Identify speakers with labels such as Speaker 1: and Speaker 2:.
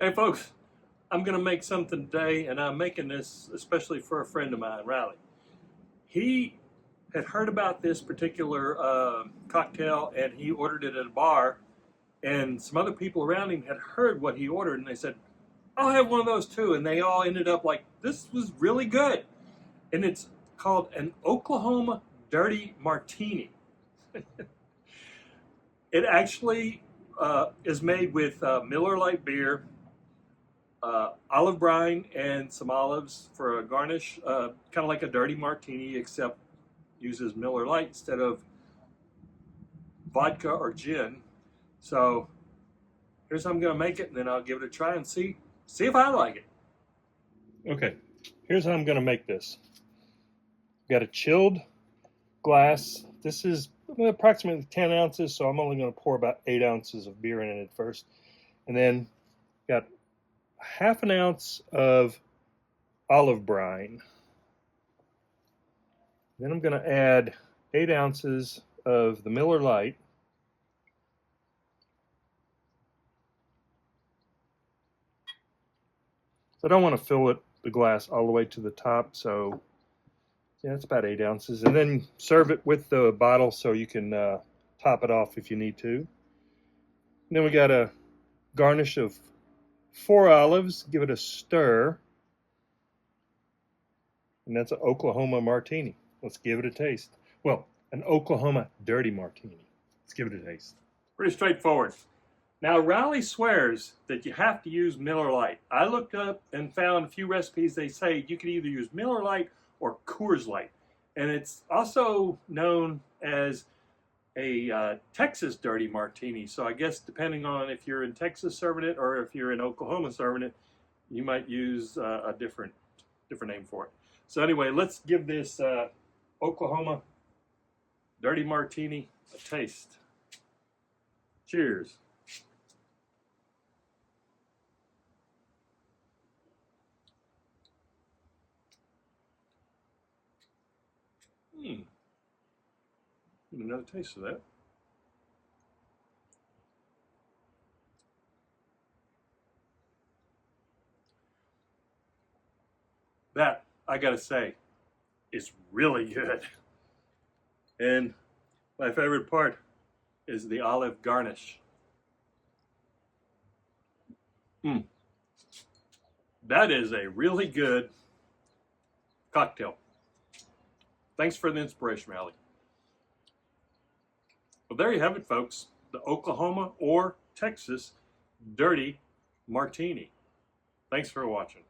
Speaker 1: Hey folks, I'm going to make something today, and I'm making this especially for a friend of mine, Riley. He had heard about this particular cocktail, and he ordered it at a bar, and some other people around him had heard what he ordered, and they said, I'll have one of those too, and they all ended up like, this was really good. And it's called an Oklahoma Dirty Martini. It actually is made with Miller Lite beer, olive brine, and some olives for a garnish, kind of like a dirty martini, except uses Miller Lite instead of vodka or gin. So here's how I'm going to make it, and then I'll give it a try and see if I like it. Okay, here's how I'm going to make this. Got a chilled glass. This is approximately 10 ounces, so I'm only going to pour about 8 ounces of beer in it first. And then got half an ounce of olive brine. Then I'm going to add 8 ounces of the Miller Lite. So I don't want to fill the glass all the way to the top, so yeah, it's about 8 ounces. And then serve it with the bottle so you can top it off if you need to. And then we got a garnish of 4 olives. Give it a stir. And that's an Oklahoma Martini. Let's give it a taste. Well, an Oklahoma Dirty Martini. Let's give it a taste. Pretty straightforward. Now, Riley swears that you have to use Miller Lite. I looked up and found a few recipes. They say you can either use Miller Lite or Coors Light. And it's also known as a Texas Dirty Martini. So I guess depending on if you're in Texas serving it or if you're in Oklahoma serving it, you might use a different name for it. So anyway, let's give this Oklahoma Dirty Martini a taste. Cheers. Get another taste of that. That, I gotta say, is really good. And my favorite part is the olive garnish. That is a really good cocktail. Thanks for the inspiration, Riley. Well, there you have it, folks. The Oklahoma or Texas Dirty Martini. Thanks for watching.